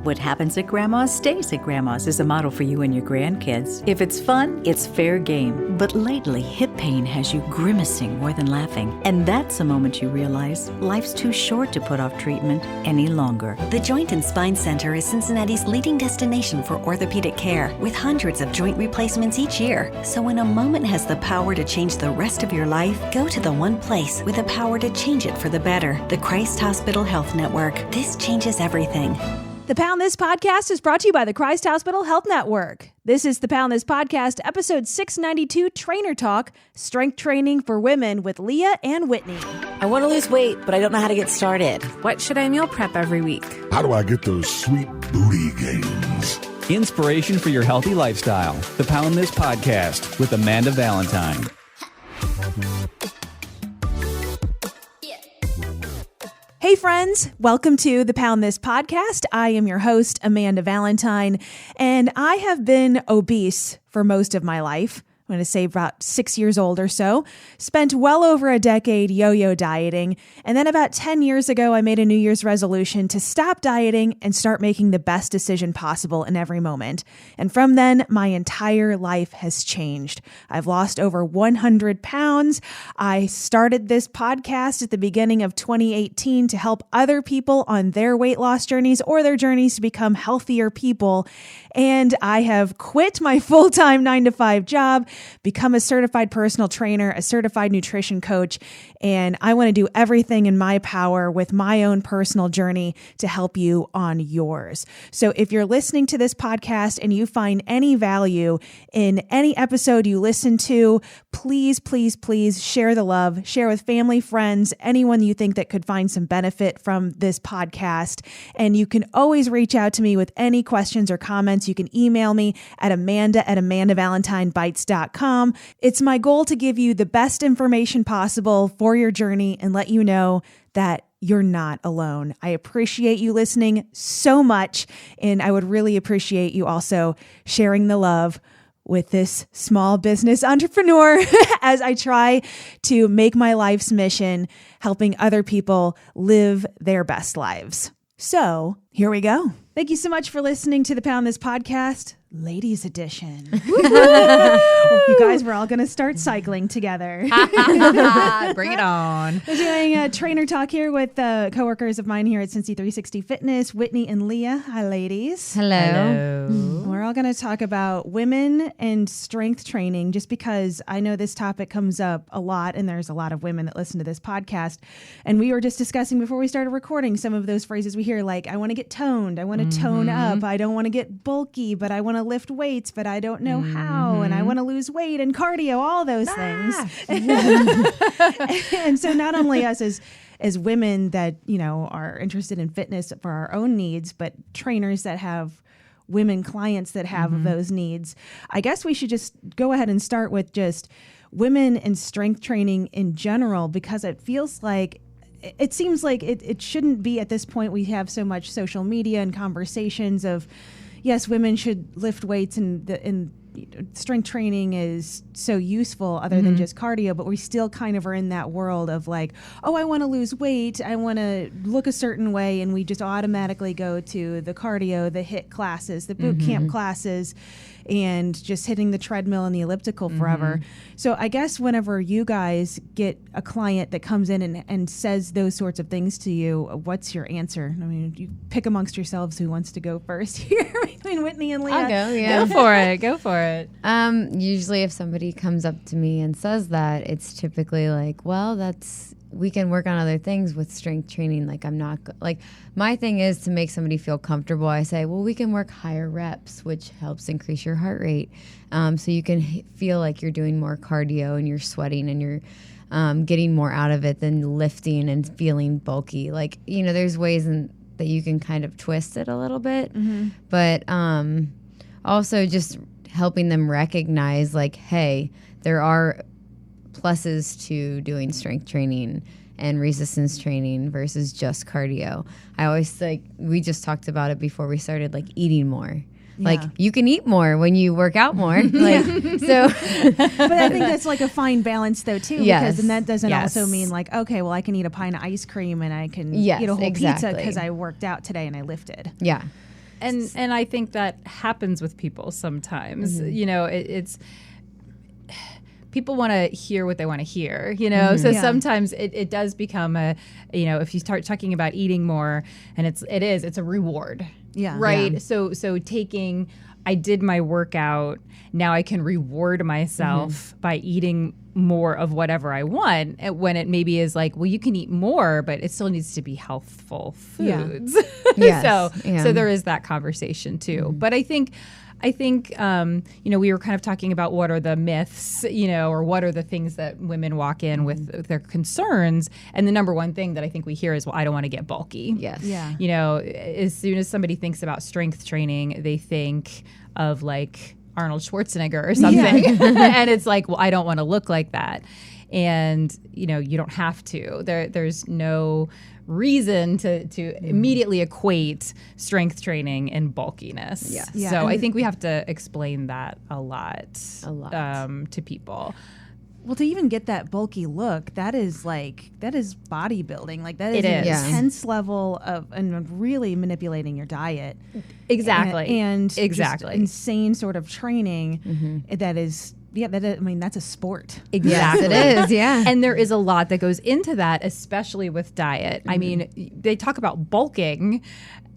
What happens at Grandma's stays at Grandma's is a model for you and your grandkids. If it's fun, it's fair game. But lately, hip pain has you grimacing more than laughing. And that's a moment you realize life's too short to put off treatment any longer. The Joint and Spine Center is Cincinnati's leading destination for orthopedic care, with hundreds of joint replacements each year. So when a moment has the power to change the rest of your life, go to the one place with the power to change it for the better. The Christ Hospital Health Network. This changes everything. The Pound This Podcast is brought to you by the Christ Hospital Health Network. This is the Pound This Podcast, episode 692, Trainer Talk, Strength Training for Women with Leah and Whitney. I want to lose weight, but I don't know how to get started. What should I meal prep every week? How do I get those sweet booty gains? Inspiration for your healthy lifestyle. The Pound This Podcast with Amanda Valentine. Hey friends, welcome to the Pound This Podcast. I am your host, Amanda Valentine, and I have been obese for most of my life. I'm going to say about 6 years old or so, spent well over a decade yo-yo dieting. And then about 10 years ago, I made a New Year's resolution to stop dieting and start making the best decision possible in every moment. And from then, my entire life has changed. I've lost over 100 pounds. I started this podcast at the beginning of 2018 to help other people on their weight loss journeys or their journeys to become healthier people. And I have quit my full-time 9-to-5 job, become a certified personal trainer, a certified nutrition coach, and I want to do everything in my power with my own personal journey to help you on yours. So if you're listening to this podcast and you find any value in any episode you listen to, please, please, please share the love, share with family, friends, anyone you think that could find some benefit from this podcast. And you can always reach out to me with any questions or comments. You can email me at amanda@amandavalentinebites.com. It's my goal to give you the best information possible for your journey and let you know that you're not alone. I appreciate you listening so much, and I would really appreciate you also sharing the love with this small business entrepreneur as I try to make my life's mission helping other people live their best lives. So here we go. Thank you so much for listening to the Pound This Podcast, Ladies Edition. You guys, we're all going to start cycling together. Bring it on. We're doing a trainer talk here with coworkers of mine here at Cincy 360 Fitness, Whitney and Leah. Hi, ladies. Hello. We're all going to talk about women and strength training just because I know this topic comes up a lot and there's a lot of women that listen to this podcast. And we were just discussing before we started recording some of those phrases we hear like, I want to get toned. I want to tone up. I don't want to get bulky, but I want to lift weights, but I don't know how. And I want to lose weight and cardio, all those things. And so not only us as women that, you know, are interested in fitness for our own needs, but trainers that have women clients that have those needs. I guess we should just go ahead and start with just women and strength training in general, because it feels like it seems like it shouldn't be at this point. We have so much social media and conversations of, yes, women should lift weights and strength training is so useful other than just cardio, but we still kind of are in that world of like, oh, I want to lose weight. I want to look a certain way. And we just automatically go to the cardio, the HIIT classes, the boot camp classes, and just hitting the treadmill and the elliptical forever. So I guess whenever you guys get a client that comes in and says those sorts of things to you, what's your answer? I mean, you pick amongst yourselves who wants to go first here between Whitney and Leah. I'll go, yeah. Go for it. Usually if somebody comes up to me and says that, it's typically like, well, we can work on other things with strength training. Like my thing is to make somebody feel comfortable. I say, well, we can work higher reps, which helps increase your heart rate. So you can feel like you're doing more cardio and you're sweating and you're getting more out of it than lifting and feeling bulky. Like, you know, there's ways that you can kind of twist it a little bit, but also just helping them recognize like, hey, there are pluses to doing strength training and resistance training versus just cardio. I always we just talked about it before we started, like eating more. Yeah. Like you can eat more when you work out more. Like, so, but I think that's like a fine balance though too. Yes. Because then that doesn't also mean like, okay, well I can eat a pint of ice cream and I can eat a whole pizza because I worked out today and I lifted. Yeah. And I think that happens with people sometimes. You know, it's people want to hear what they want to hear, you know? So sometimes it does become a, you know, if you start talking about eating more, and it's a reward. Yeah. Right. Yeah. So I did my workout. Now I can reward myself by eating more of whatever I want, when it maybe is like, well, you can eat more, but it still needs to be healthful foods. Yes. So there is that conversation too. But I think, you know, we were kind of talking about what are the myths, you know, or what are the things that women walk in with their concerns. And the number one thing that I think we hear is, well, I don't want to get bulky. Yes. Yeah. You know, as soon as somebody thinks about strength training, they think of like Arnold Schwarzenegger or something. And it's like, well, I don't want to look like that. And, you know, you don't have to. There's no reason to immediately equate strength training and bulkiness. Yes. Yeah. So And I think we have to explain that a lot. To people. Well, to even get that bulky look, that is bodybuilding. Like that is It an is. intense level of and really manipulating your diet. Exactly. And just exactly. insane sort of training that is. Yeah, I mean, that's a sport. Exactly. Yes, it is, yeah. And there is a lot that goes into that, especially with diet. I mean, they talk about bulking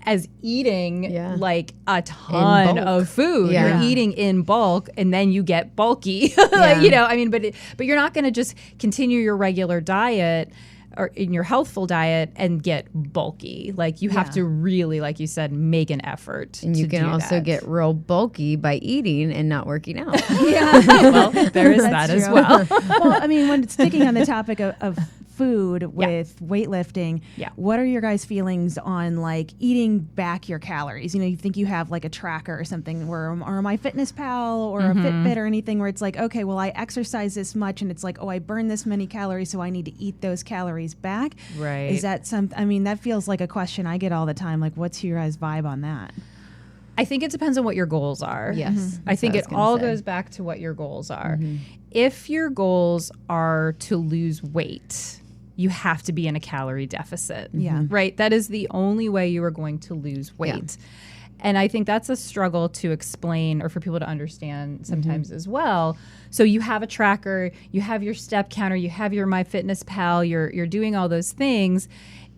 as eating like a ton of food. Yeah. You're eating in bulk, and then you get bulky. Like, you know, I mean, but you're not going to just continue your regular diet or in your healthful diet and get bulky. Like you have to really, like you said, make an effort. And you to can do also that. get real bulky by eating and not working out. Well, there is that as true. well. Well, I mean, when sticking on the topic of food with weightlifting, what are your guys' feelings on like eating back your calories? You know, you think you have like a tracker or something or my Fitness Pal or a Fitbit or anything where it's like, okay, well, I exercise this much and it's like, oh, I burn this many calories, so I need to eat those calories back. Right. Is that I mean, that feels like a question I get all the time. Like, what's your guys' vibe on that? I think it depends on what your goals are. Yes. I think That's it what I was all gonna say. goes back to what your goals are. If your goals are to lose weight, you have to be in a calorie deficit. Yeah. Right? That is the only way you are going to lose weight. And I think that's a struggle to explain or for people to understand sometimes as well. So you have a tracker, you have your step counter, you have your MyFitnessPal, you're doing all those things.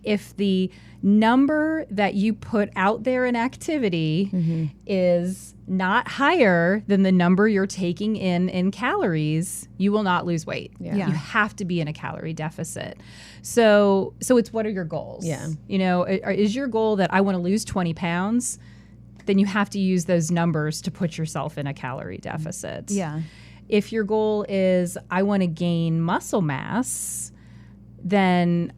If the number that you put out there in activity is not higher than the number you're taking in calories, you will not lose weight. Yeah. You have to be in a calorie deficit. So it's what are your goals? Yeah. You know, is your goal that I want to lose 20 pounds? Then you have to use those numbers to put yourself in a calorie deficit. Yeah. If your goal is I want to gain muscle mass, then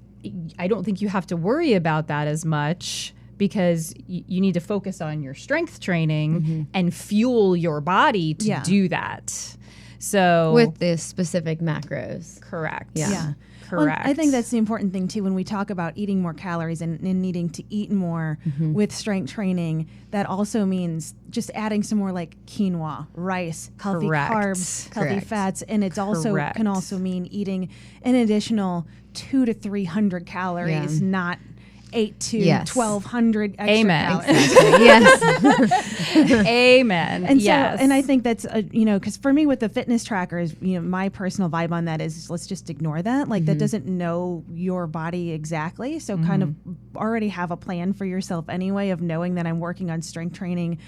I don't think you have to worry about that as much because you need to focus on your strength training and fuel your body to do that. So With the specific macros. correct. Yeah. Correct. Well, I think that's the important thing too when we talk about eating more calories and needing to eat more with strength training. That also means just adding some more like quinoa, rice, healthy Correct. carbs, healthy Correct. fats, and it's also Correct. can also mean eating an additional 200 to 300 calories, not 8 to Yes. 1,200 extra Amen. calories. Yes. Amen. And yes. so, and I think that's, you know, because for me with the fitness trackers, you know, my personal vibe on that is let's just ignore that. Like that doesn't know your body exactly. So kind of already have a plan for yourself anyway of knowing that I'm working on strength training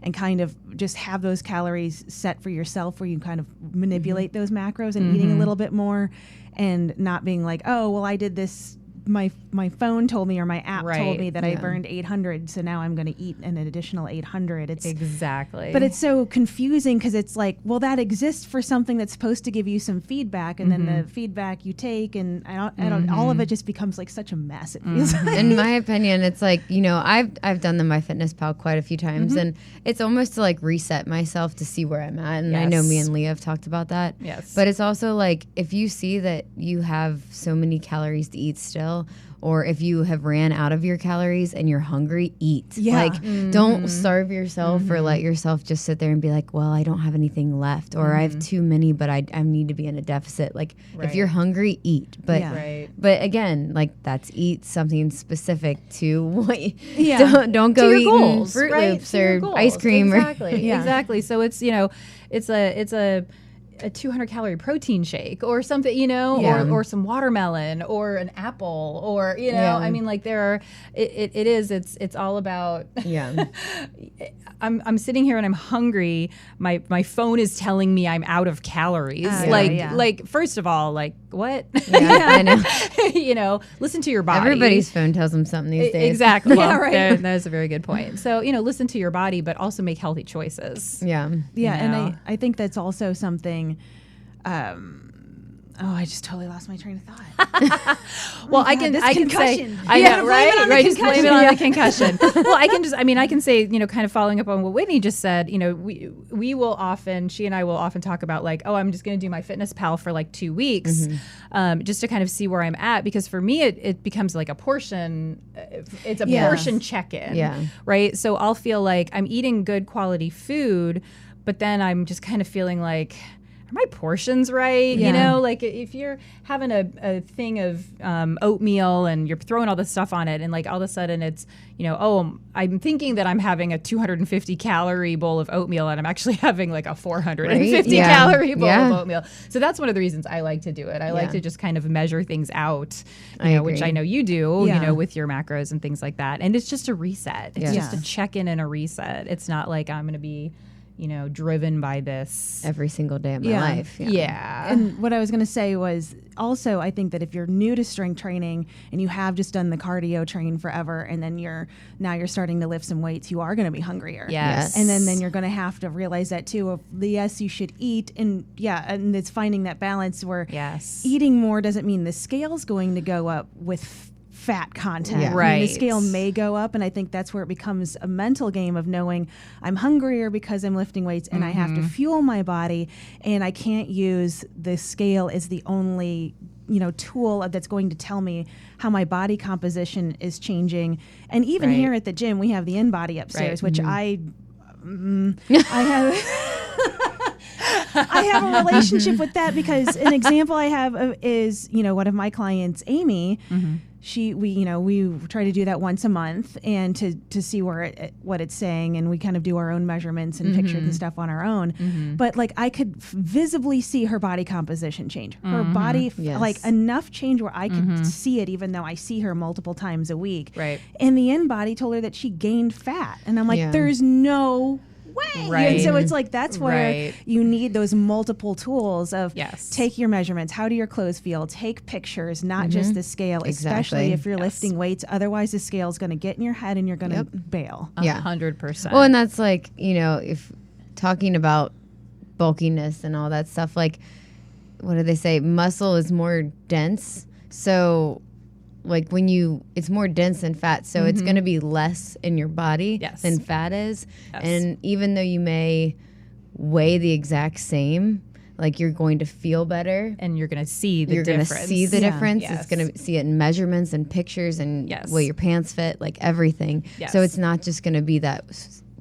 and kind of just have those calories set for yourself where you kind of manipulate those macros and eating a little bit more and not being like, oh, well, I did this. My phone told me or my app told me that I burned 800, so now I'm going to eat an additional 800. It's exactly. but it's so confusing because it's like, well, that exists for something that's supposed to give you some feedback, and then the feedback you take, and I don't, all of it just becomes like such a mess. It feels like. In my opinion, it's like, you know, I've done the MyFitnessPal quite a few times, and it's almost to like reset myself to see where I'm at. And I know me and Leah have talked about that. Yes. But it's also like if you see that you have so many calories to eat still, or if you have ran out of your calories and you're hungry, eat. Yeah. Like, don't starve yourself or let yourself just sit there and be like, well, I don't have anything left, or I have too many, but I need to be in a deficit. Like, if you're hungry, eat. But but again, like, that's eat something specific to what don't go eating goals, Fruit right? Loops or ice cream. Exactly. Exactly. So it's, it's a 200 calorie protein shake or something, or some watermelon or an apple or, I mean, like it's all about, I'm sitting here and I'm hungry. My phone is telling me I'm out of calories. Like, first of all, like, what? I know. Listen to your body. Everybody's phone tells them something these days. Exactly. Well, that's a very good point. So, listen to your body, but also make healthy choices. Yeah. And I think that's also something. I just totally lost my train of thought. Well, I can say, I know, right? Just blame it on the concussion. Well, I can say, kind of following up on what Whitney just said, we will often, she and I will often talk about like, I'm just going to do my Fitness Pal for like 2 weeks, just to kind of see where I'm at. Because for me, it becomes like a portion, it's a portion check-in, right? So I'll feel like I'm eating good quality food, but then I'm just kind of feeling like, are my portions right? Like if you're having a thing of oatmeal and you're throwing all this stuff on it and like all of a sudden it's, I'm thinking that I'm having a 250 calorie bowl of oatmeal and I'm actually having like a 450 calorie bowl of oatmeal. So that's one of the reasons I like to do it. I like to just kind of measure things out, which I know you do, with your macros and things like that. And it's just a reset. It's just a check-in and a reset. It's not like I'm going to be driven by this every single day of my life. Yeah. And what I was going to say was also, I think that if you're new to strength training and you have just done the cardio train forever, and then you're starting to lift some weights, you are going to be hungrier. Yes. And then you're going to have to realize that too, of yes, you should eat. And and it's finding that balance where eating more doesn't mean the scale's going to go up with fat content. Yeah. Right. I mean, the scale may go up, and I think that's where it becomes a mental game of knowing I'm hungrier because I'm lifting weights and I have to fuel my body, and I can't use the scale as the only tool that's going to tell me how my body composition is changing. And even here at the gym, we have the InBody upstairs, which I have I have a relationship with that, because an example I have is one of my clients, Amy. We try to do that once a month, and to see what it's saying, and we kind of do our own measurements and pictures and stuff on our own. But like I could visibly see her body composition change. Her body like enough change where I could see it, even though I see her multiple times a week. Right. And the InBody told her that she gained fat, and I'm like, there's no way. Right. And so it's like that's where you need those multiple tools of take your measurements, how do your clothes feel, take pictures, not just the scale, especially if you're lifting weights. Otherwise the scale is going to get in your head and you're going to bail. 100%. Well, and that's like, if talking about bulkiness and all that stuff, like what do they say? Muscle is more dense. So like it's more dense than fat, so it's going to be less in your body than fat is. And even though you may weigh the exact same, like you're going to feel better, and you're going to see the difference. You're going to see the difference. It's going to see it in measurements and pictures and way your pants fit, like everything. So it's not just going to be that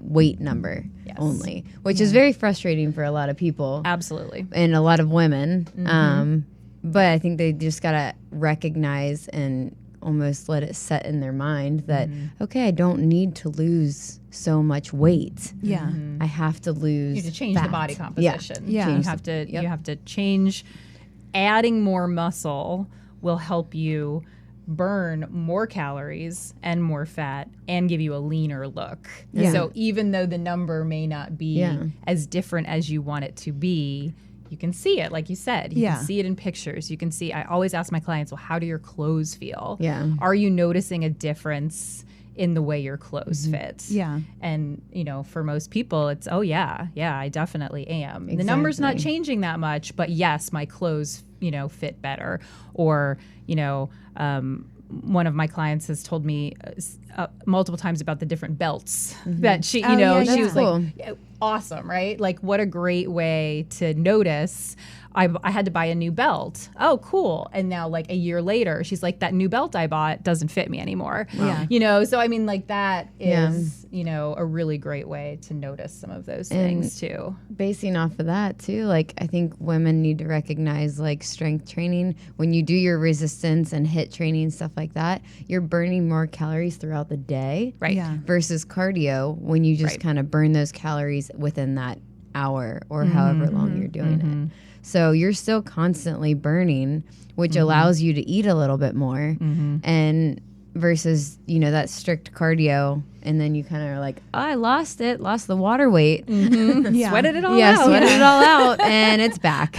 weight number only, which is very frustrating for a lot of people. Absolutely. And a lot of women. But I think they just got to recognize and almost let it set in their mind that, okay, I don't need to lose so much weight. Yeah. I have to lose You have to change fat. the body composition. Yeah. You have to change. Adding more muscle will help you burn more calories and more fat and give you a leaner look. So even though the number may not be as different as you want it to be, you can see it, like you said. You can see it in pictures. You can see, I always ask my clients, well, how do your clothes feel? Yeah. Are you noticing a difference in the way your clothes fit? Yeah. And, for most people, it's, I definitely am. The number's not changing that much, but yes, my clothes, fit better. Or, one of my clients has told me multiple times about the different belts that she, she was cool. like, awesome, right? Like, what a great way to notice I had to buy a new belt. Oh, cool. And now like a year later, she's like, that new belt I bought doesn't fit me anymore. Yeah. You know, so I mean, like that is, you know, a really great way to notice some of those things too. Basing off of that too, like I think women need to recognize like strength training. When you do your resistance and HIIT training, stuff like that, you're burning more calories throughout the day. Right. Yeah. Versus cardio, when you just kind of burn those calories within that hour or however long you're doing it. So you're still constantly burning, which allows you to eat a little bit more. And versus, you know, that strict cardio, and then you kind of are like, oh, I lost the water weight. Yeah. Sweated it all Yeah, out. sweated it all out, and it's back.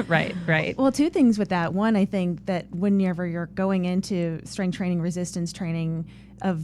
Right. Well, two things with that. One, I think that whenever you're going into strength training, resistance training,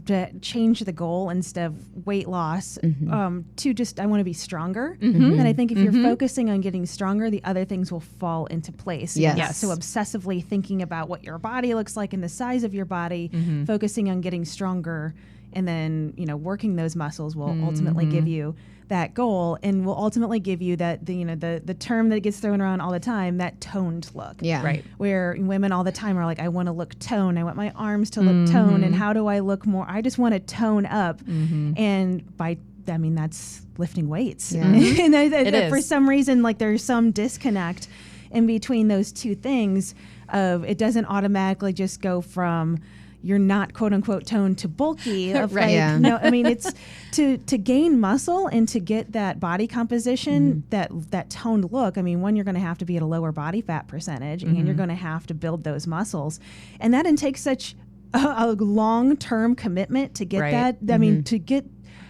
to change the goal instead of weight loss, to just, I want to be stronger. And I think if you're focusing on getting stronger, the other things will fall into place. Yes. You're not so obsessively thinking about what your body looks like and the size of your body, focusing on getting stronger, and then, you know, working those muscles will ultimately give you that goal, and will ultimately give you that, the term that gets thrown around all the time, that toned look. Yeah. Right. Where women all the time are like, I want to look toned. I want my arms to look toned. And how do I look more? I just want to tone up. And that's lifting weights. Yeah. And for some reason, like there's some disconnect in between those two things of it doesn't automatically just go from you're not quote unquote toned to bulky of Right. no, I mean, it's to gain muscle and to get that body composition, that toned look. I mean, one, you're going to have to be at a lower body fat percentage, and you're going to have to build those muscles. And that takes such a long-term commitment to get that. I mean,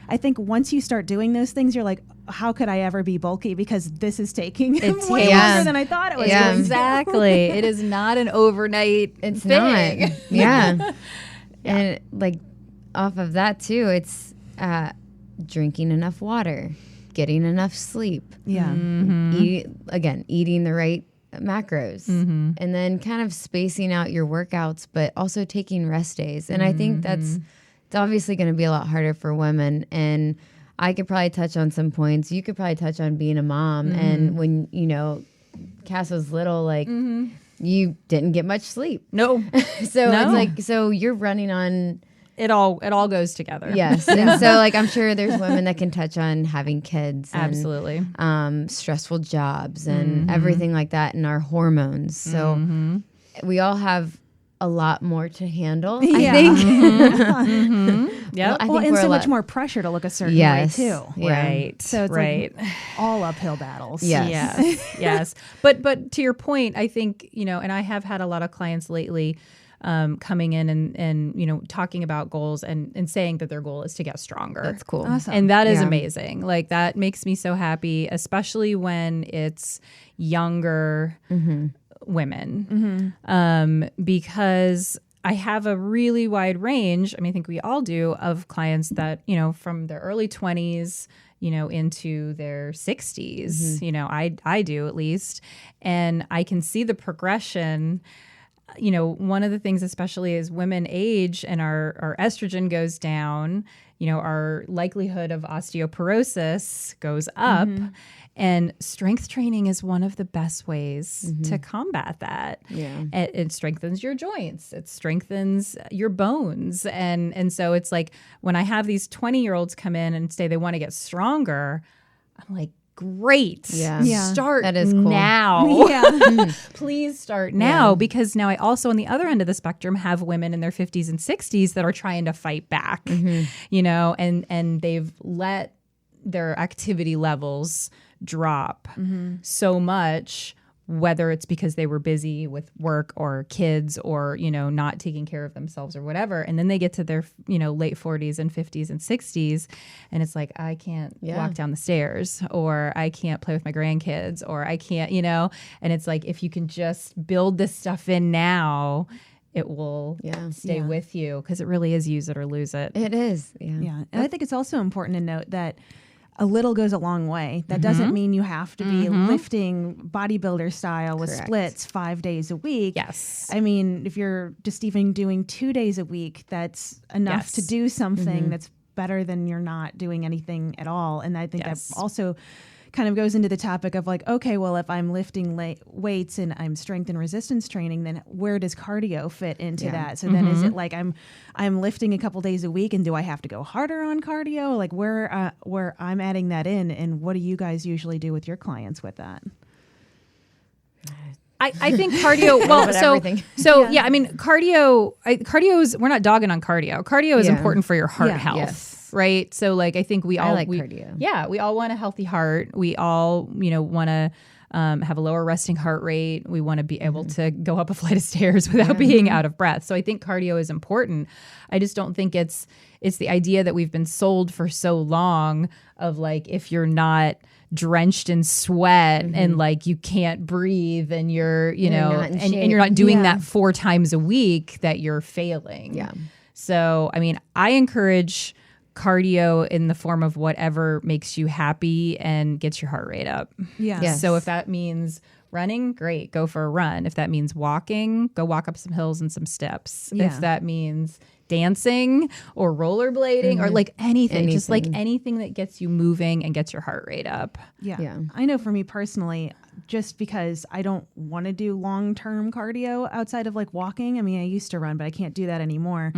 I think once you start doing those things, you're like, how could I ever be bulky? Because this is taking way longer than I thought it was going to. Exactly. It is not an overnight It's thing. not. Yeah. And like off of that too, it's drinking enough water, getting enough sleep. Yeah. Eating the right macros, and then kind of spacing out your workouts, but also taking rest days. And I think it's obviously going to be a lot harder for women. And I could probably touch on some points. You could probably touch on being a mom. And when, you know, Cass was little, like you didn't get much sleep. No. So it's like, so you're running on. It all goes together. Yes. And so like, I'm sure there's women that can touch on having kids. And, Absolutely. stressful jobs and everything like that, and our hormones. So we all have a lot more to handle, I think. Yeah. Well, and so much more pressure to look a certain way too. Yeah. Right. So it's like all uphill battles. Yes. Yes. But to your point, I think, you know, and I have had a lot of clients lately coming in and you know, talking about goals and saying that their goal is to get stronger. That's cool. Awesome. And that is amazing. Like that makes me so happy, especially when it's younger women, because I have a really wide range. I mean, I think we all do, of clients that, you know, from their early 20s, you know, into their 60s, you know, I do at least. And I can see the progression. You know, one of the things, especially as women age and our estrogen goes down, you know, our likelihood of osteoporosis goes up. And strength training is one of the best ways to combat that. Yeah. It strengthens your joints. It strengthens your bones. And so it's like when I have these 20-year-olds come in and say they want to get stronger, I'm like, great. Yeah. Start That is cool. now. Yeah. Please start now, because now I also on the other end of the spectrum have women in their 50s and 60s that are trying to fight back, you know, and they've let their activity levels drop so much, whether it's because they were busy with work or kids or, you know, not taking care of themselves or whatever. And then they get to their, you know, late 40s and 50s and 60s. And it's like, I can't walk down the stairs, or I can't play with my grandkids, or I can't, you know, and it's like, if you can just build this stuff in now, it will stay with you, because it really is use it or lose it. It is. Yeah. And I think it's also important to note that a little goes a long way. That doesn't mean you have to be lifting bodybuilder style with splits 5 days a week. Yes. I mean, if you're just even doing 2 days a week, that's enough to do something that's better than you're not doing anything at all. And I think that also kind of goes into the topic of like, okay, well, if I'm lifting weights and I'm strength and resistance training, then where does cardio fit into that? So then is it like I'm lifting a couple days a week, and do I have to go harder on cardio? Like where I'm adding that in, and what do you guys usually do with your clients with that? I think cardio, I mean, cardio is, we're not dogging on cardio. Cardio is important for your heart health, right? So like, I think we all, cardio. Yeah, we all want a healthy heart. We all, want to have a lower resting heart rate. We want to be able to go up a flight of stairs without being out of breath. So I think cardio is important. I just don't think it's the idea that we've been sold for so long of like, if you're not drenched in sweat and like you can't breathe and you're and you're not doing that 4 times a week, that you're failing. So I mean, I encourage cardio in the form of whatever makes you happy and gets your heart rate up. So if that means running, great, go for a run. If that means walking, go walk up some hills and some steps. If that means dancing or rollerblading or like anything, just like anything that gets you moving and gets your heart rate up. I know for me personally, just because I don't want to do long-term cardio outside of like walking. I mean, I used to run, but I can't do that anymore.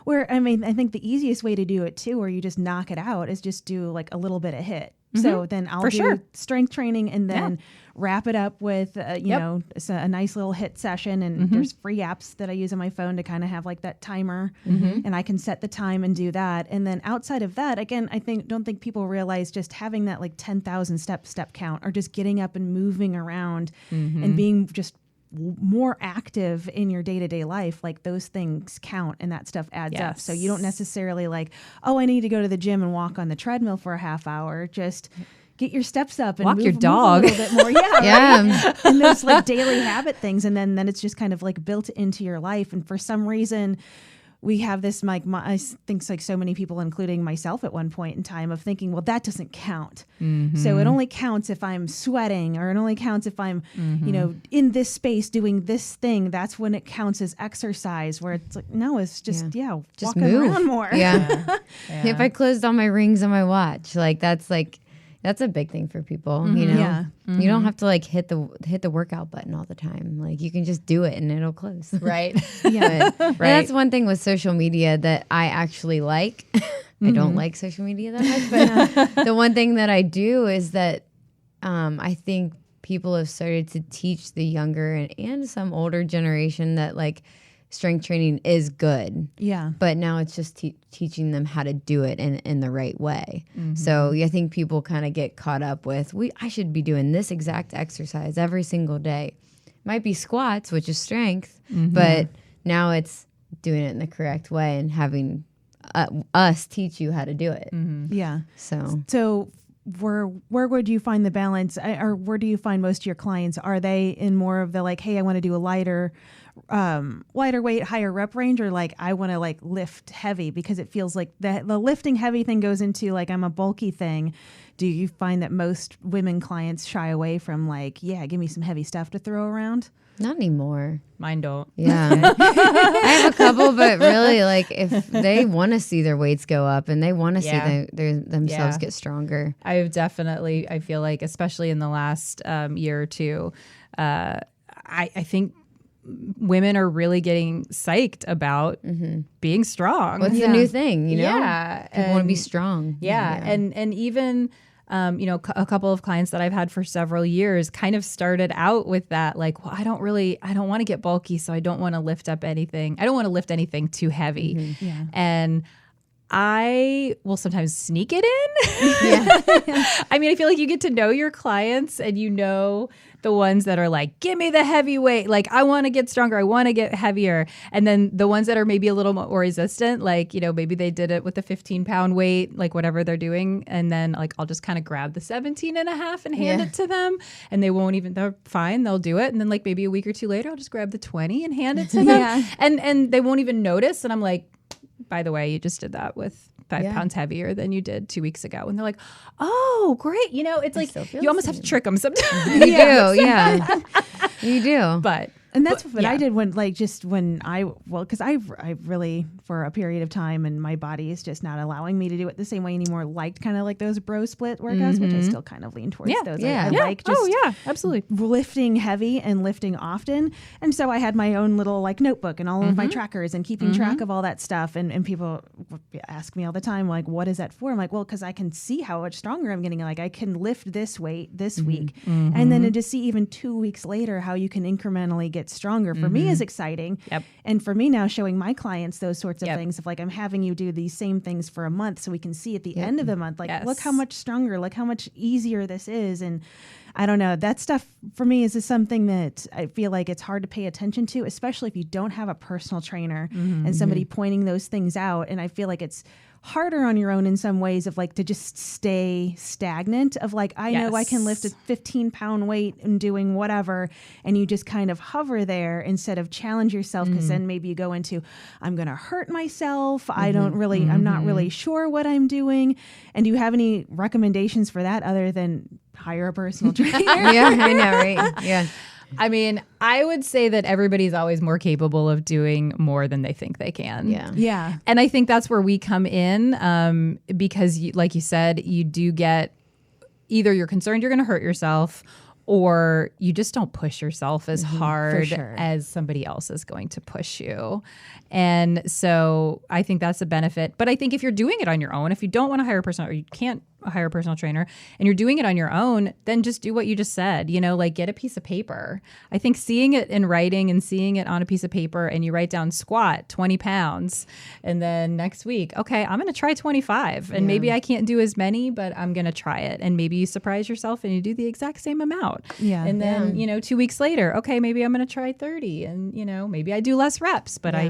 Where, I mean, I think the easiest way to do it too, where you just knock it out, is just do like a little bit of HIIT. So then I'll do strength training and then wrap it up with, a nice little HIIT session. And there's free apps that I use on my phone to kind of have like that timer, and I can set the time and do that. And then outside of that, again, don't think people realize just having that like 10,000 step count, or just getting up and moving around and being just more active in your day-to-day life, like those things count and that stuff adds up. So you don't necessarily like, oh, I need to go to the gym and walk on the treadmill for a half hour. Just get your steps up and walk move, your dog move a little bit more. Right? And those like daily habit things, and then it's just kind of like built into your life. And for some reason, we have this, like, I think like so many people, including myself at one point in time, of thinking, well, that doesn't count. So it only counts if I'm sweating, or it only counts if I'm, in this space doing this thing. That's when it counts as exercise, where it's like, no, it's just, just walking move around more. If I closed all my rings on my watch, that's a big thing for people, You don't have to like hit the workout button all the time. Like, you can just do it and it'll close. Right. And that's one thing with social media that I actually like. I don't like social media that much, but the one thing that I do is that I think people have started to teach the younger and some older generation that like strength training is good. But now it's just teaching them how to do it in the right way. So I think people kind of get caught up with, I should be doing this exact exercise every single day. Might be squats, which is strength, but now it's doing it in the correct way and having us teach you how to do it. So where would you find the balance, or where do you find most of your clients? Are they in more of the like, hey, I want to do a lighter weight, higher rep range, or like, I want to like lift heavy? Because it feels like the lifting heavy thing goes into like, I'm a bulky thing. Do you find that most women clients shy away from like, give me some heavy stuff to throw around? Not anymore. Mine don't. I have a couple, but really, like, if they want to see their weights go up and they want to see themselves get stronger. I feel like, especially in the last year or two, I think women are really getting psyched about being strong. What's the new thing, people want to be strong. And even a couple of clients that I've had for several years kind of started out with that, like, well, I don't want to get bulky, so I don't want to lift up anything. I don't want to lift anything too heavy. And I will sometimes sneak it in. I mean, I feel like you get to know your clients, and the ones that are like, give me the heavy weight. Like, I want to get stronger. I want to get heavier. And then the ones that are maybe a little more resistant, like, maybe they did it with a 15-pound weight, like whatever they're doing. And then like, I'll just kind of grab the 17 and a half and hand it to them. And they're fine. They'll do it. And then like maybe a week or two later, I'll just grab the 20 and hand it to them. And they won't even notice. And I'm like, by the way, you just did that with 5 pounds heavier than you did 2 weeks ago. And they're like, oh, great. It's like, you almost have to trick them sometimes. You do. You do. But And that's what I did when because I really, for a period of time, and my body is just not allowing me to do it the same way anymore, liked kind of like those bro split workouts, which I still kind of lean towards those. I like just absolutely lifting heavy and lifting often. And so I had my own little like notebook and all of my trackers and keeping track of all that stuff. And people ask me all the time, like, what is that for? I'm like, well, because I can see how much stronger I'm getting. Like I can lift this weight this week. And then to see even 2 weeks later how you can incrementally get stronger for me is exciting. And for me now, showing my clients those sorts of things of like, I'm having you do these same things for a month so we can see at the end of the month, like, look how much stronger, look how much easier this is. And I don't know, that stuff for me is something that I feel like it's hard to pay attention to, especially if you don't have a personal trainer and somebody pointing those things out. And I feel like it's harder on your own in some ways of like to just stay stagnant of like, I know I can lift a 15-pound weight and doing whatever, and you just kind of hover there instead of challenge yourself, because then maybe you go into, I'm going to hurt myself. I don't really, I'm not really sure what I'm doing. And do you have any recommendations for that other than hire a personal trainer? Yeah, I know, right? Yeah. I mean, I would say that everybody's always more capable of doing more than they think they can. Yeah. And I think that's where we come in because, like you said, you do get either you're concerned you're going to hurt yourself, or you just don't push yourself as hard as somebody else is going to push you. And so I think that's a benefit. But I think if you're doing it on your own, if you don't want to hire a personal, or you can't hire a personal trainer, and you're doing it on your own, then just do what you just said, like get a piece of paper. I think seeing it in writing and seeing it on a piece of paper, and you write down squat 20 pounds. And then next week, okay, I'm going to try 25, and maybe I can't do as many, but I'm going to try it. And maybe you surprise yourself and you do the exact same amount. And then, 2 weeks later, okay, maybe I'm going to try 30, and, maybe I do less reps, but I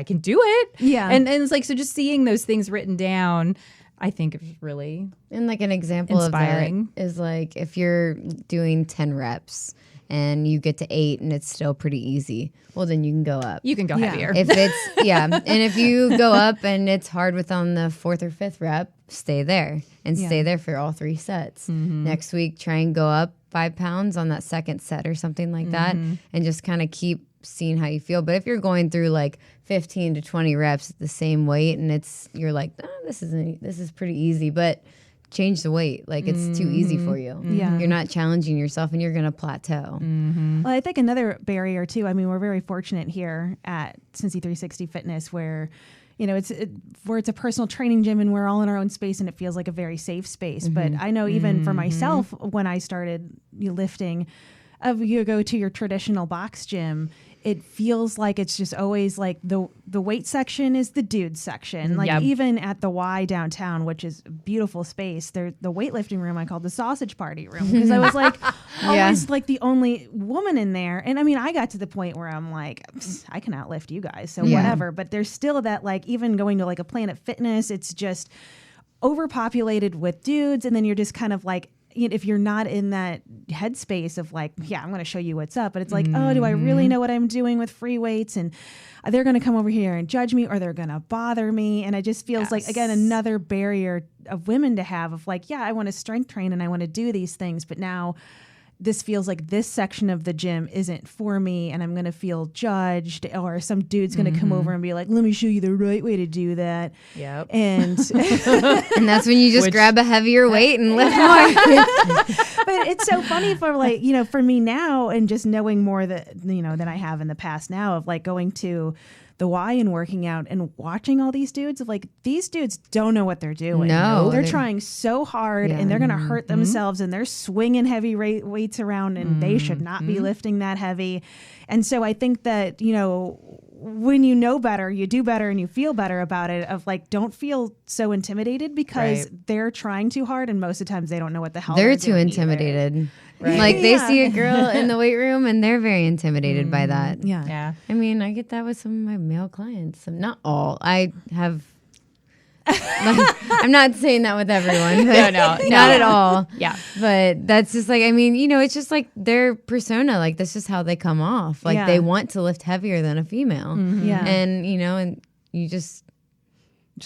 can do it. And it's like, so just seeing those things written down, I think is really and like an example inspiring. Of that is like if you're doing 10 reps and you get to 8 and it's still pretty easy, well, then you can go up. You can go heavier. If it's and if you go up and it's hard with on the 4th or 5th rep, stay there and stay there for all 3 sets. Next week, try and go up 5 pounds on that second set or something like that, and just kind of keep seeing how you feel. But if you're going through like 15 to 20 reps at the same weight and you're like, this is pretty easy, but change the weight. Like it's too easy for you. You're not challenging yourself and you're going to plateau. Well, I think another barrier too, I mean, we're very fortunate here at Cincy 360 Fitness where it's a personal training gym and we're all in our own space and it feels like a very safe space. But I know even for myself, when I started lifting, you go to your traditional box gym, it feels like it's just always like the weight section is the dude section. Like even at the Y downtown, which is a beautiful space, the weightlifting room I called the sausage party room because I was like always like the only woman in there. And I mean, I got to the point where I'm like, I can outlift you guys, so whatever. But there's still that like even going to like a Planet Fitness, it's just overpopulated with dudes, and then you're just kind of like, if you're not in that headspace of like, I'm going to show you what's up, but it's like, oh, do I really know what I'm doing with free weights? And they're going to come over here and judge me, or they're going to bother me. And it just feels like, again, another barrier of women to have of like, I want to strength train and I want to do these things, but now this feels like this section of the gym isn't for me and I'm going to feel judged, or some dude's going to come over and be like, let me show you the right way to do that. And and that's when you just grab a heavier weight and lift more. But it's so funny for like, for me now and just knowing more that, than I have in the past now of like going to the Y and working out and watching all these dudes of like, these dudes don't know what they're doing. No. They're trying so hard and they're going to hurt themselves and they're swinging heavy weights around and they should not be lifting that heavy. And so I think that, when you know better, you do better and you feel better about it of like, don't feel so intimidated because they're trying too hard and most of the times they don't know what the hell they're too intimidated. Like they see a girl in the weight room and they're very intimidated by that. I mean, I get that with some of my male clients. Not all. I have I'm not saying that with everyone. But not at all. But that's just like, I mean, it's just like their persona. Like that's just how they come off. Like they want to lift heavier than a female. And and you just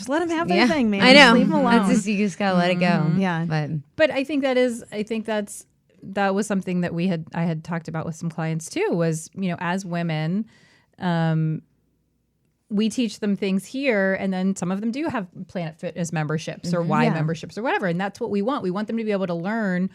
let them have their thing, man. I know. Just leave them alone. You just gotta let it go. Yeah. But I think that's that was something that I had talked about with some clients too, was, as women, we teach them things here, and then some of them do have Planet Fitness memberships or Y memberships or whatever. And that's what we want. We want them to be able to learn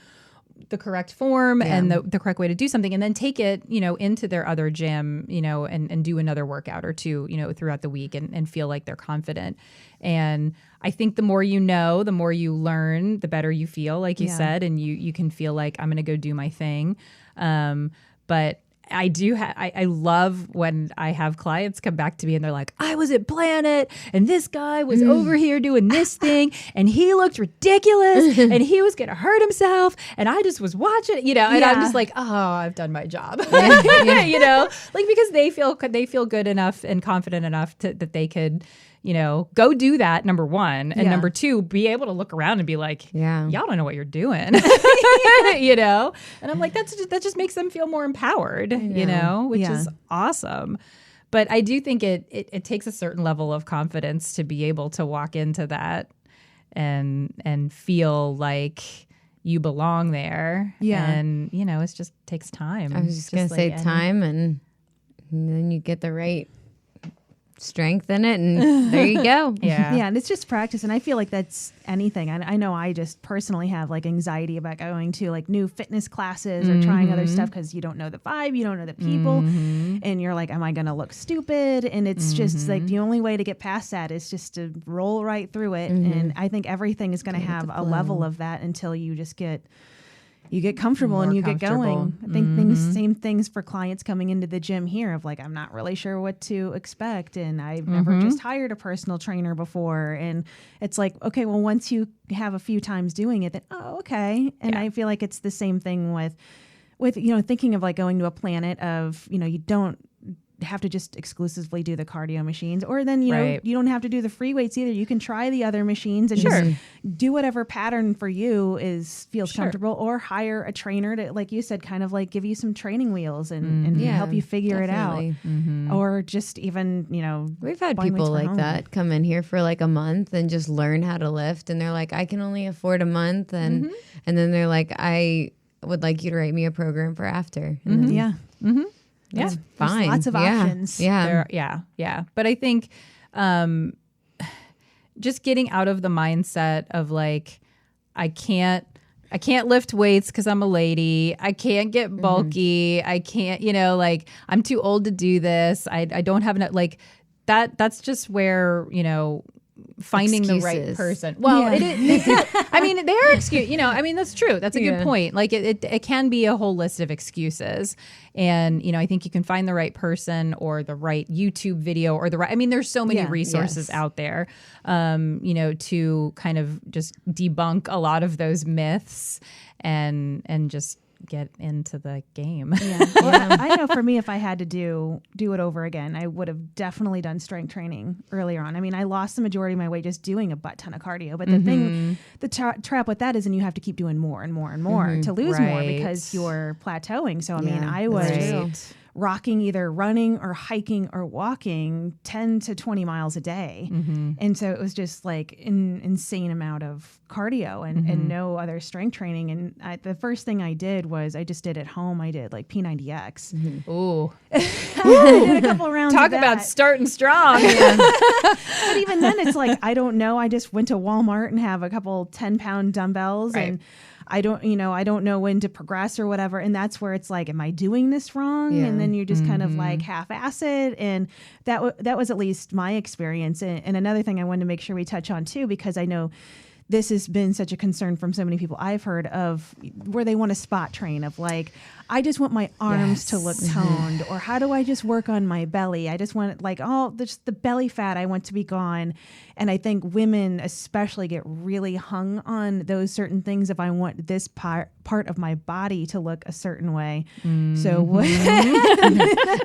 the correct form and the correct way to do something, and then take it, into their other gym, and do another workout or two, throughout the week and feel like they're confident. And I think the more you know, the more you learn, the better you feel, like you said, and you can feel like I'm going to go do my thing. But I do. I love when I have clients come back to me and they're like, I was at Planet and this guy was over here doing this thing and he looked ridiculous and he was going to hurt himself. And I just was watching, and I'm just like, oh, I've done my job, because they feel good enough and confident enough that they could, go do that, number one. And number two, be able to look around and be like, y'all don't know what you're doing, And I'm like, that just makes them feel more empowered, which is awesome. But I do think it takes a certain level of confidence to be able to walk into that and feel like you belong there. Yeah. And, it just takes time. I was just going to say time and then you get the right strength in it, and there you go. And it's just practice, and I feel like that's anything. I know I just personally have like anxiety about going to like new fitness classes or trying other stuff because you don't know the vibe, you don't know the people, and you're like, am I gonna look stupid? And it's just like the only way to get past that is just to roll right through it. And I think everything is gonna have a level of that until you just get comfortable and you get going. I think same things for clients coming into the gym here of like, I'm not really sure what to expect. And I've never just hired a personal trainer before. And it's like, okay, well, once you have a few times doing it, then, oh, okay. And I feel like it's the same thing with, thinking of like going to a Planet of, you don't have to just exclusively do the cardio machines, or then you don't have to do the free weights either. You can try the other machines and just do whatever pattern for you feels comfortable, or hire a trainer to, like you said, kind of like give you some training wheels and help you figure it out. Or just even we've had people like that come in here for like a month and just learn how to lift, and they're like, I can only afford a month, and then they're like, I would like you to write me a program for after. And then, That's fine. There's lots of options. Yeah. But I think just getting out of the mindset of like, I can't lift weights because I'm a lady. I can't get bulky. I can't, like, I'm too old to do this. I don't have enough, like that. That's just where, finding Excuses. the right person. Well, it is. I mean, they are excuses. That's true. That's a good point. Like it can be a whole list of excuses, and I think you can find the right person or the right YouTube video or the right. I mean, there's so many resources out there, to kind of just debunk a lot of those myths and just get into the game. I know for me, if I had to do it over again, I would have definitely done strength training earlier on. I mean, I lost the majority of my weight just doing a butt ton of cardio, but the thing, the trap with that is, and you have to keep doing more and more and more to lose more because you're plateauing. So I mean, I was rocking either running or hiking or walking 10 to 20 miles a day. And so it was just like an insane amount of cardio and no other strength training. And the first thing I did was I just did at home. I did like P90X. Ooh. I did a couple rounds. Talk about starting strong. But even then it's like, I don't know. I just went to Walmart and have a couple 10-pound dumbbells and I don't know when to progress or whatever. And that's where it's like, am I doing this wrong? And then you just kind of like half-ass it. And that was at least my experience. And another thing I wanted to make sure we touch on too, because I know this has been such a concern from so many people I've heard of, where they want to spot train of like, I just want my arms to look toned, or how do I just work on my belly? I just want like just the belly fat I want to be gone. And I think women especially get really hung on those certain things. If I want this part of my body to look a certain way. So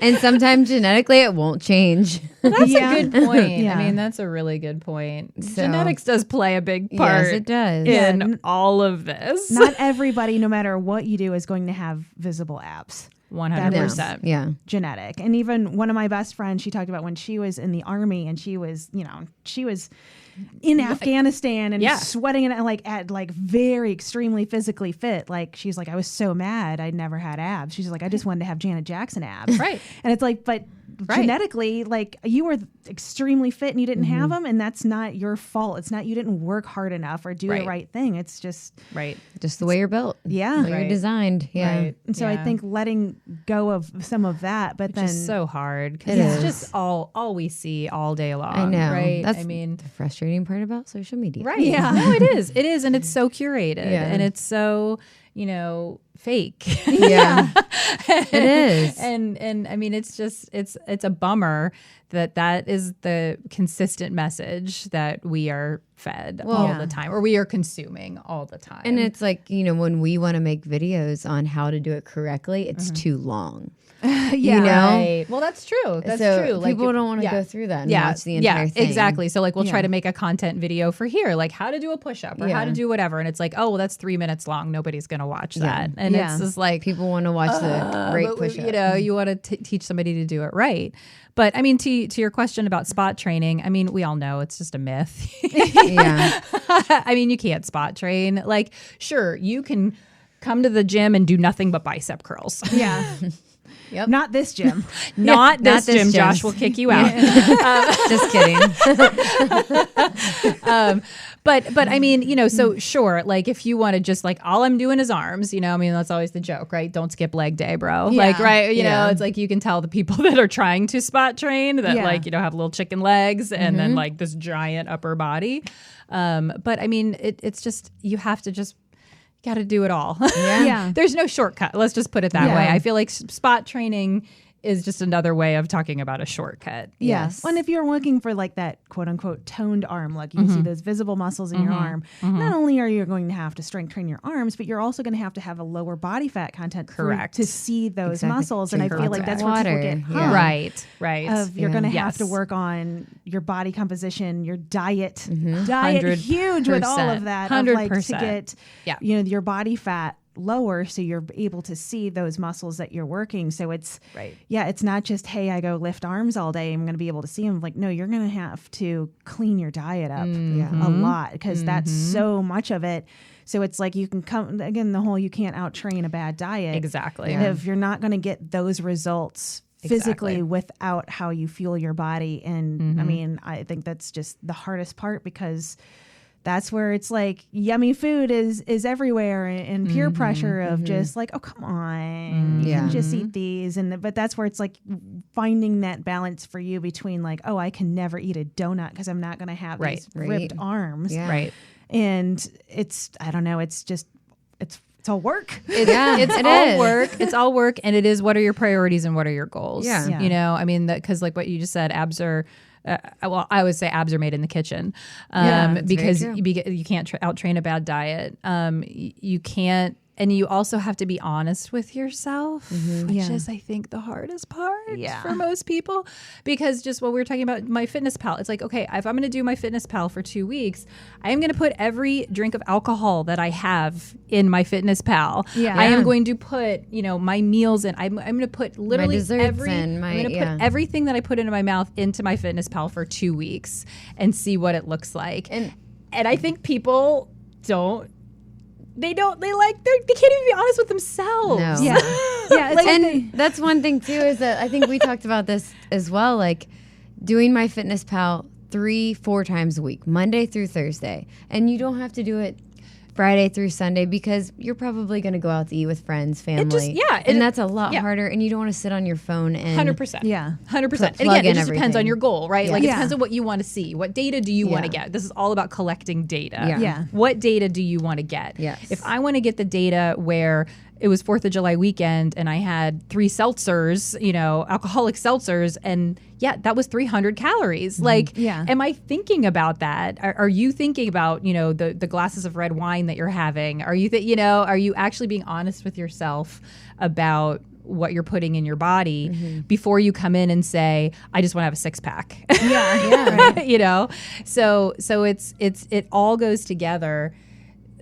and sometimes genetically it won't change. That's a good point. I mean, that's a really good point. So, genetics does play a big part. Yes, it does. In all of this. Not everybody, no matter what you do, is going to have visible abs. 100%. Yeah. Genetic. And even one of my best friends, she talked about when she was in the Army and she was in Afghanistan and Yeah. sweating and like very extremely physically fit. Like she's like, I was so mad I never had abs. She's like, I just wanted to have Janet Jackson abs. Right. And it's like, but Right. genetically, like you were extremely fit and you didn't have them, and that's not your fault. It's not you didn't work hard enough or do the Right. right thing. It's just Right. Just the way you're built. yeah. The way Right. you're designed. Yeah. Right. And so I Yeah. think letting go of some of that, but then Just so hard because It it's is. just all we see all day long. I know. Right. That's I mean, the frustrating part about social media. right. Yeah. No, it is, and it's so curated, Yeah. and it's so fake. Yeah. It is. And I mean, it's just it's a bummer that is the consistent message that we are fed all Yeah. the time, or we are consuming all the time. And it's like, when we want to make videos on how to do it correctly, it's too long. yeah. You know? Right. Well, that's true. That's So true. people don't want to go through that and watch the entire thing. Exactly. So like we'll try Yeah. to make a content video for here, like how to do a push-up or how to Yeah. do whatever. And it's like, oh, well, that's 3 minutes long. Nobody's going to watch that. And Yeah. it's just like, People want to watch the great but, push-up. you want to teach somebody to do it right. But I mean, to your question about spot training, I mean, we all know it's just a myth. Yeah. I mean, you can't spot train. Like, sure, you can come to the gym and do nothing but bicep curls. Yeah. Yep. Not this gym. Not this this gym. gym. Josh will kick you out. Just kidding. But I mean, so sure, like if you want to just like all I'm doing is arms, I mean, that's always the joke, right? Don't skip leg day, bro. Like, right. Yeah. It's like you can tell the people that are trying to spot train that Yeah. like, have little chicken legs and then like this giant upper body. But I mean, it's just, you have to just got to do it all. Yeah. There's no shortcut. Let's just put it that Yeah. way. I feel like spot training is just another way of talking about a shortcut. Yes. And if you're looking for like that quote unquote toned arm look, you can see those visible muscles in your arm. Not only are you going to have to strength train your arms, but you're also going to have a lower body fat content Correct. to see those Exactly. muscles. And I feel like that's where Water. people get Yeah. hung. Right. Of you're going to have Yes. to work on your body composition, your diet, 100%. huge with all of that. Of like to 100%. get Yeah. your body fat lower so you're able to see those muscles that you're working. So it's Right. yeah, it's not just, hey, I go lift arms all day, I'm going to be able to see them. Like, no, you're going to have to clean your diet up a lot because that's so much of it. So it's like you can come, again, the whole you can't out train a bad diet. Exactly. If you're not going to get those results physically Exactly. without how you fuel your body. And I mean, I think that's just the hardest part because that's where it's like yummy food is everywhere and peer pressure of just like, oh, come on, you can just eat these. But that's where it's like finding that balance for you between like, oh, I can never eat a donut because I'm not going to have these ripped arms. Yeah. Right. And I don't know, it's just, it's all work. It's it all is. work. It's all work. And it is, what are your priorities and what are your goals? Yeah. Yeah. I mean, because like what you just said, abs are, well, I would say abs are made in the kitchen that's because very true. you can't out train a bad diet. You can't, and you also have to be honest with yourself, which Yeah. is, I think, the hardest part Yeah. for most people. Because just what we were talking about, my Fitness Pal, it's like, okay, if I'm going to do my Fitness Pal for 2 weeks, I am going to put every drink of alcohol that I have in my Fitness Pal. Yeah. I am going to put, my meals in. I'm going to put literally desserts in, I'm going to put everything that I put into my mouth into my Fitness Pal for 2 weeks and see what it looks like. And I think people they can't even be honest with themselves. No. Yeah. Yeah. It's And that's one thing too, is that I think we talked about this as well, like doing my Fitness Pal 3-4 times a week, Monday through Thursday. And you don't have to do it Friday through Sunday because you're probably going to go out to eat with friends, family. And that's a lot harder, and you don't want to sit on your phone and 100%. Yeah. 100%. And plug again, it in just depends on everything. your goal, right? Yeah. Like it Yeah. depends on what you want to see. What data do you want to Yeah. get? This is all about collecting data. Yeah. Yeah. What data do you want to get? Yes. If I want to get the data where it was 4th of July weekend and I had 3 seltzers, alcoholic seltzers, and that was 300 calories. Like, Yeah. am I thinking about that? Are you thinking about, the glasses of red wine that you're having? Are you, are you actually being honest with yourself about what you're putting in your body before you come in and say, I just want to have a 6-pack? Yeah. So it all goes together.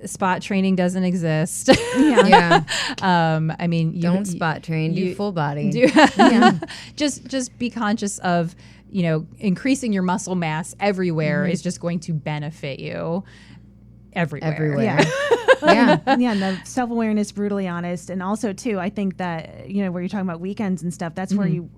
Spot training doesn't exist. Yeah. I mean, Don't spot train, do full body. just be conscious of increasing your muscle mass everywhere is just going to benefit you everywhere. Yeah. Yeah. Yeah, and the self-awareness, brutally honest. And also, too, I think that, where you're talking about weekends and stuff, that's where you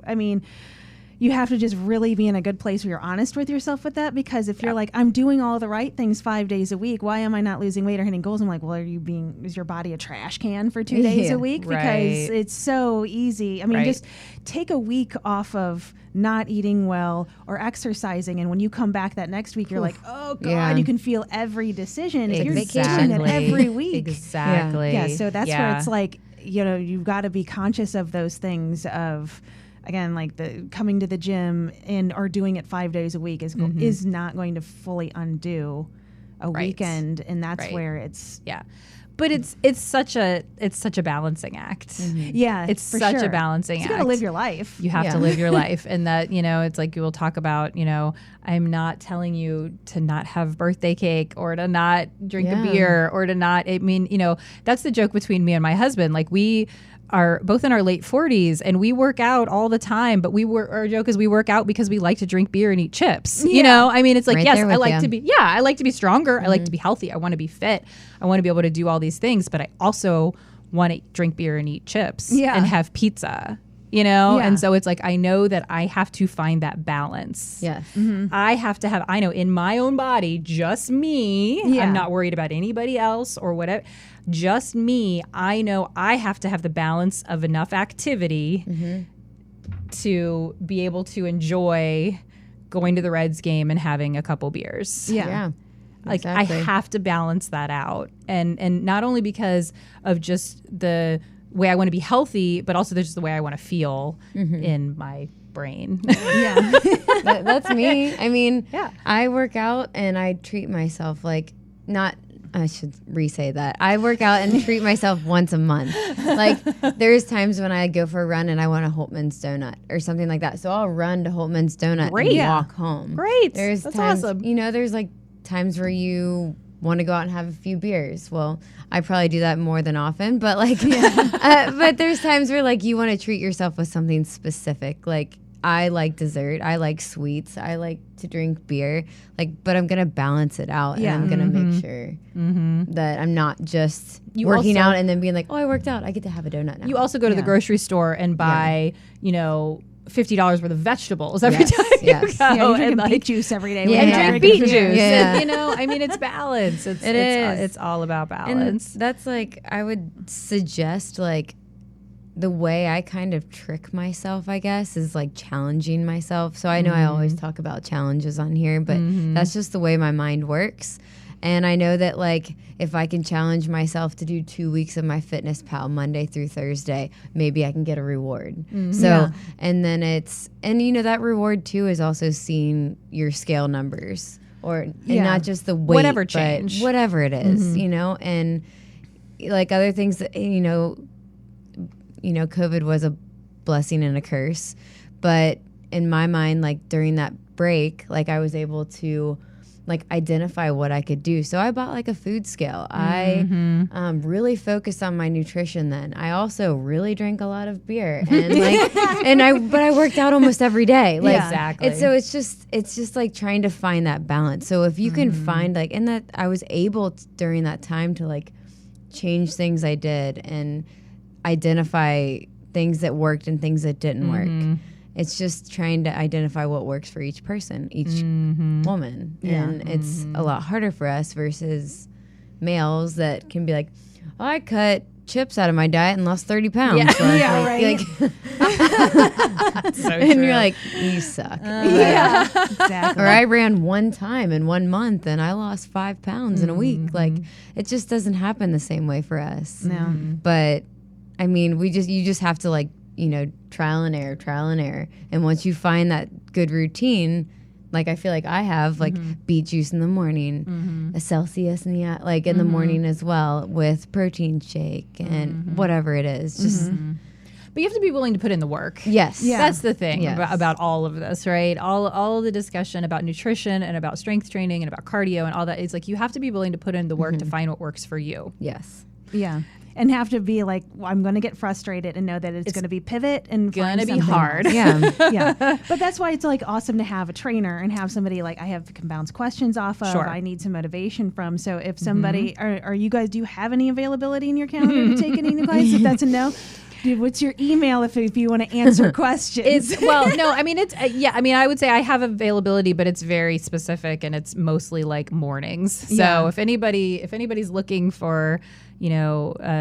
have to just really be in a good place where you're honest with yourself with that. Because if you're like, I'm doing all the right things 5 days a week, why am I not losing weight or hitting goals? I'm like, well, is your body a trash can for 2 days a week? Because it's so easy. I mean, just take a week off of not eating well or exercising, and when you come back that next week, you're like, oh God, you can feel every decision. You're doing it every week. Exactly. Yeah, so that's where it's like, you've got to be conscious of those things of, again, like the coming to the gym or doing it 5 days a week is not going to fully undo a weekend, and that's where it's But it's such a balancing act. Yeah, it's such a balancing act. You got to live your life. You have to live your life, and that it's like you will talk about. I'm not telling you to not have birthday cake or to not drink a beer or to not. I mean, that's the joke between me and my husband. Like we are both in our late 40s and we work out all the time, but our joke is we work out because we like to drink beer and eat chips. I mean, it's like, right, yes, I like to be stronger. I like to be healthy. I want to be fit. I want to be able to do all these things, but I also want to drink beer and eat chips and have pizza, And so it's like, I know that I have to find that balance. Yes. I have to have, I know in my own body, just me, I'm not worried about anybody else or whatever. Just me, I know I have to have the balance of enough activity to be able to enjoy going to the Reds game and having a couple beers. Yeah. Like Exactly. I have to balance that out. And not only because of just the way I want to be healthy, but also there's just the way I want to feel in my brain. That's me. I mean, I work out and I treat myself I should re-say that. I work out and treat myself once a month. Like, there's times when I go for a run and I want a Holtman's donut or something like that. So I'll run to Holtman's donut and walk home. Great. That's times, awesome. There's like times where you want to go out and have a few beers. Well, I probably do that more than often, but but there's times where like you want to treat yourself with something specific. Like, I like dessert. I like sweets. I like to drink beer. But I'm gonna balance it out, and I'm gonna make sure that I'm not just working out and then being like, oh, I worked out. I get to have a donut now. You also go to the grocery store and buy, $50 worth of vegetables every time you go. Yeah, you drink beet juice every day. And drink beet juice. And, I mean, it's balance. It's all about balance. And that's I would suggest the way I kind of trick myself, I guess, is challenging myself. So I know I always talk about challenges on here, but that's just the way my mind works. And I know that if I can challenge myself to do 2 weeks of my Fitness Pal Monday through Thursday, maybe I can get a reward. So, and then that reward too is also seeing your scale numbers and not just the weight, whatever change, but whatever it is, and other things that, COVID was a blessing and a curse. But in my mind, during that break, I was able to identify what I could do. So I bought a food scale. I really focused on my nutrition then. I also really drank a lot of beer and but I worked out almost every day. Exactly. And so it's just trying to find that balance. So if you can find and that I was able during that time to change things I did and identify things that worked and things that didn't work. It's just trying to identify what works for each person, each woman. And it's a lot harder for us versus males that can be oh, I cut chips out of my diet and lost 30 pounds. Yeah, right. So and true. you're like, you suck. Exactly. Or I ran one time in 1 month and I lost 5 pounds in a week. It just doesn't happen the same way for us. No. But I mean, you just have to trial and error. And once you find that good routine, I feel like I have beet juice in the morning, a Celsius in the in the morning as well with protein shake and whatever it is. Just But you have to be willing to put in the work. yes, That's the thing Yes. about all of this, right? All of the discussion about nutrition and about strength training and about cardio and all that is you have to be willing to put in the work to find what works for you. yes. Yeah. and have to be like, well, I'm going to get frustrated and know that it's going to be pivot and Going to find be something hard. else. Yeah. Yeah. But that's why it's like awesome to have a trainer and have somebody like I can bounce questions off of. Sure. I need some motivation from. So if somebody, are you guys, do you have any availability in your calendar to take any new clients? If that's a no. Dude, what's your email if you want to answer questions? No, I mean, it's, I mean, I would say I have availability, but it's very specific and it's mostly like mornings. So if anybody's looking for,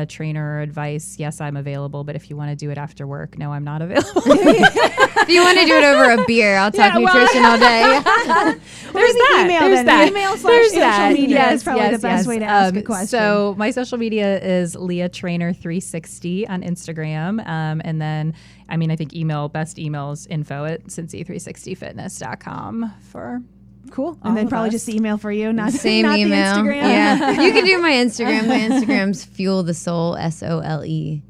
trainer or advice, yes, I'm available. But if you want to do it after work, no, I'm not available. If you want to do it over a beer, I'll talk nutrition all day. There's that. Email There's then. that. Email / There's social that. media is probably the best way to ask a question. So my social media is Leah Trainer 360 on Instagram. And then, I think best emails info@Cincy360fitness.com for cool. And then probably just the email for you, not Same not email. the Instagram. Yeah. You can do my Instagram. My Instagram's Fuel the Soul, SOLE.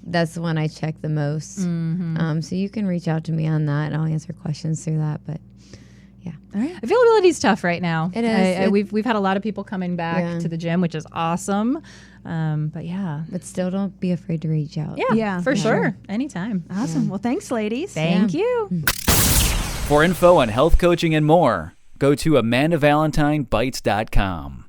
That's the one I check the most. So you can reach out to me on that and I'll answer questions through that. But yeah. All right. Availability is tough right now. It is. We've had a lot of people coming back to the gym, which is awesome. But yeah. But still don't be afraid to reach out. Yeah, for sure. Anytime. Awesome. Well, thanks, ladies. Thank you. For info on health coaching and more, go to AmandaValentineBites.com.